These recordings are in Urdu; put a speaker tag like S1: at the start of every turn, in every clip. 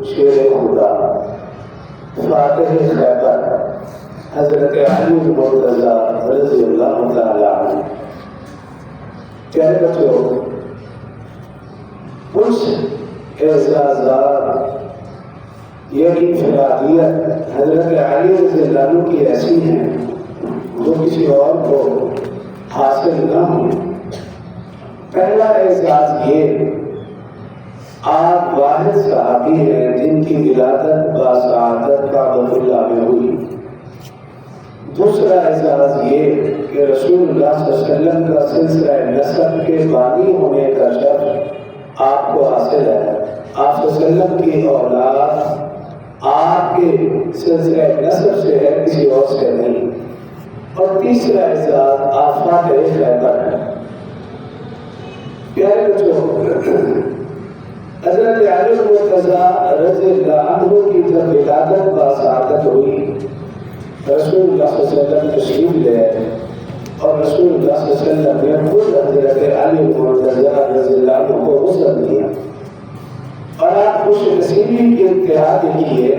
S1: شیر خدا فاتح خیبر حضرت علی مرتضیٰ رضی اللہ تعالیٰ عنہ. پیارے بچوں، کچھ اعزازات یہ انفرادیت حضرت علی رضی اللہ عنہ کی ایسی ہیں جو کسی اور کو حاصل نہ ہو. پہلا اعزاز یہ، آپ واحد صحابی ہیں جن کی ولادت باسعادت کعبۃ اللہ میں ہوئی. دوسرا اعزاز یہ کہ رسول اللہ صلی اللہ علیہ وسلم کا سلسلہ نسب کے بانی ہونے کا شرف آپ کو حاصل ہے. آپ صلی اللہ علیہ وسلم کی اولاد آپ کے سلسلہ نسب سے ہے، کسی اور سے نہیں. اور تیسرا اعزاز آپ فاتح خیبر ہیں. پیارے بچوں، حضرت علی مرتضیٰ رضی اللہ عنہ کی جب ولادت باسعادت ہوئی، رسول اللہ صلی اللہ علیہ وسلم تشریف لے آئے اور رسول اللہ صلی اللہ علیہ وسلم نے خود حضرت علی مرتضیٰ رضی اللہ عنہ کو غسل دیا. اور آپ خوش نصیبی کی انتہا دیکھیے،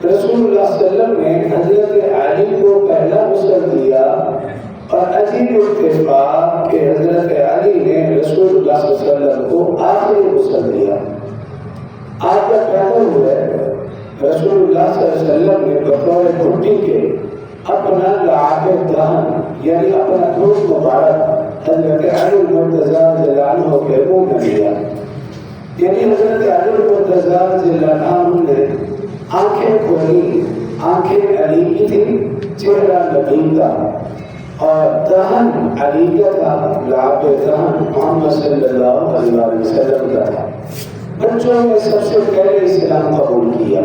S1: رسول اللہ صلی اللہ علیہ وسلم نے حضرت علی کو پہلا غسل دیا اور عجیب اتفاق کہ حضرت علی نے رسول اللہ صلی اللہ علیہ وسلم کو آخری غسل دیا. آپ جب پیدا ہوئے، رسول اللہ صلی اللہ علیہ وسلم نے بطور گھٹی کے اپنا لعاب دہن یعنی اپنا دودھ مبارک حضرت علی مرتضیٰ رضی اللہ عنہ کے منہ میں لیا. یعنی حضرت علی مرتضیٰ رضی اللہ عنہ نے آنکھیں کھولی، آنکھیں علی کی تھی، چہرہ نبی کا، اور دہن علی کا تھا، لعاب دہن محمد صلی اللہ علیہ وسلم کا تھا. بچوں نے سب سے پہلے اسلام قبول کیا.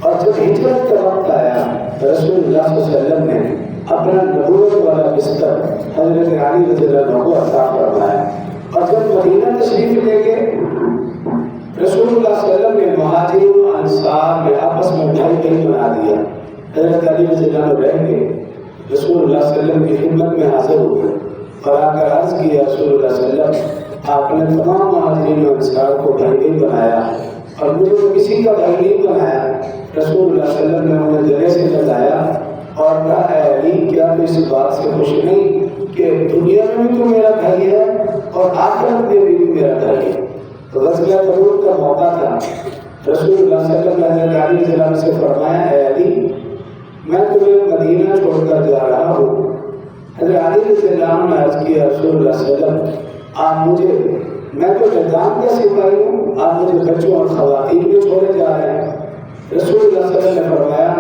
S1: اور جب ہجرت کا وقت آیا، رسول اللہ صلی اللہ علیہ وسلم نے اپنا نبوت والا بستر حضرت علی رضی اللہ عنہ کو عطا فرمایا. اور جب مدینہ تشریف لے گئے، رسول اللہ صلی اللہ علیہ وسلم نے مہاجرین و انصار میں آپس میں بھائی بھائی بنا دیا. حضرت علی رضی اللہ عنہ رہ گئے، رسول اللہ صلی اللہ علیہ وسلم کی خدمت میں حاضر ہوئے اور آ کر عرض کیا، رسول اللہ صلی اللہ علیہ وسلم آپ نے تمام مہاجرین و انصار کو بھائی بھائی بنایا اور مجھے تو کسی کا بھائی نہیں بنایا. رسول اللہ صلی اللہ علیہ وسلم نے انہیں گلے سے لگایا اور کہا، اے علی، کیا تو اس بات سے خوش نہیں کہ دنیا میں بھی تو میرا بھائی ہے اور آخرت میں بھی میرا بھائی ہے. تو غزوہ تبوک کا موقع تھا. رسول اللہ صلی اللہ علیہ وسلم نے علی رضی اللہ عنہ سے فرمایا، اے علی، میں تمہیں مدینہ چھوڑ کر جا رہا ہوں. حضرت علی رضی اللہ عنہ نے عرض کیا، رسول اللہ صلی اللہ علیہ وسلم آپ مجھے، میں تو نظام کا سپاہی ہوں، آپ مجھے بچوں اور خواتین میں چھوڑے جا رہے ہیں. رسول اللہ صلی اللہ علیہ وسلم نے فرمایا،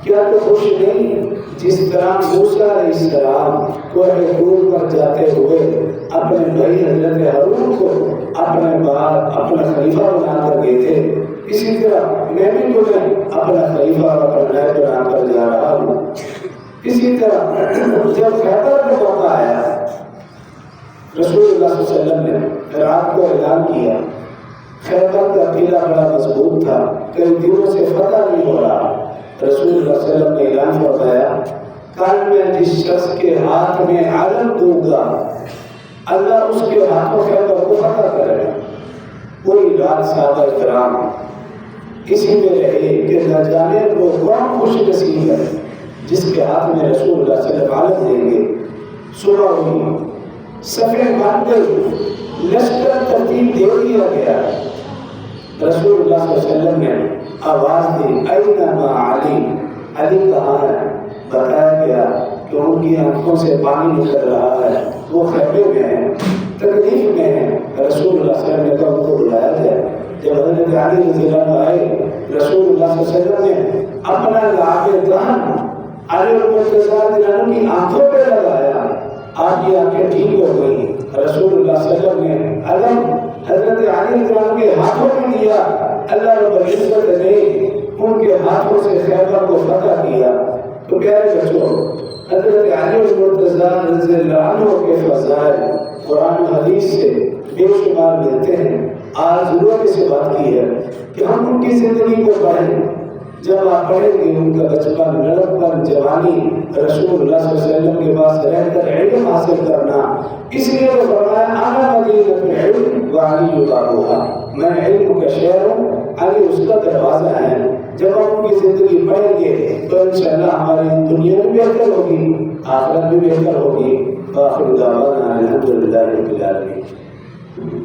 S1: کیا تو خوش نہیں جس طرح موسیٰ علیہ السلام کوہ طور پر جاتے ہوئے اپنے بھائی حضرت ہارون کو اپنے بعد اپنا خلیفہ بنا کر گئے تھے، اسی طرح میں بھی تمہیں اپنا خلیفہ اور اپنا نائب بنا کر جا رہا ہوں. اسی طرح جب خیبر کا موقع آیا، رسول اللہ صلی اللہ علیہ وسلم نے رات کو اعلان کیا. خیبر کا قلعہ بڑا مضبوط تھا، کئی دنوں سے فتح نہیں ہو رہا. رسول اللہ صلی اللہ علیہ وسلم نے اعلان فرمایا، کل میں جس شخص کے ہاتھ میں علم دوں گا، اللہ اس کے ہاتھوں خیبر کو فتح کرے گا. کوئی رات صحابہ کرام اسی میں رہے کہ نہ جانے وہ کون خوش نصیب ہے جس کے ہاتھ میں رسول اللہ صلی اللہ علیہ وسلم دیں گے. صبح ہوئی، صفیں بن گئی، لشکر ترتیب دے دیا گیا. رسول اللہ صلی اللہ علیہ وسلم نے آواز دی، اینما علی، علی کہاں ہے؟ بتایا گیا کہ ان کی آنکھوں سے پانی نکل رہا ہے، وہ خیمے میں ہیں، تکلیف میں ہیں. رسول اللہ صلی اللہ علیہ وسلم نے کہا ان کو بلایا جائے. جب حضرت علی رضی اللہ عنہ آئے، رسول اللہ صلی اللہ علیہ وسلم نے اپنا لعاب دہن علی مرتضیٰ رضی اللہ عنہ کی آنکھوں پہ لگایا. آپ کی آنکھیں ٹھیک ہو گئی. رسول اللہ صلی اللہ علیہ وسلم نے علم حضرت علی رضی اللہ عنہ کے ہاتھوں میں دیا. اللہ رب العزت نے ان کے ہاتھوں سے خیبر کو فتح کیا. تو پیارے بچوں، حضرت علی مرتضیٰ رضی اللہ عنہ کے فضائل قرآن و حدیث سے بے شمار ملتے ہیں. آج ضرورت سے بات کی ہے کہ ہم ان کی زندگی کو پڑھیں. جب آپ پڑھیں گے ان کا بچپن، لڑکپن، جوانی، رسول اللہ صلی اللہ علیہ وسلم کے پاس رہ کر علم حاصل کرنا، اس لیے وہ فرمایا، انا مدینۃ العلم وعلی بابها. میں علم کا شہر ہوں، آگے اس کا دروازہ ہے۔ جب ہم ان کی زندگی پڑھیں گے تو انشاءاللہ ہماری دنیا بھی بہتر ہوگی، آخرت بھی بہتر ہوگی۔ آخر دعوانا الحمدللہ رب العالمین۔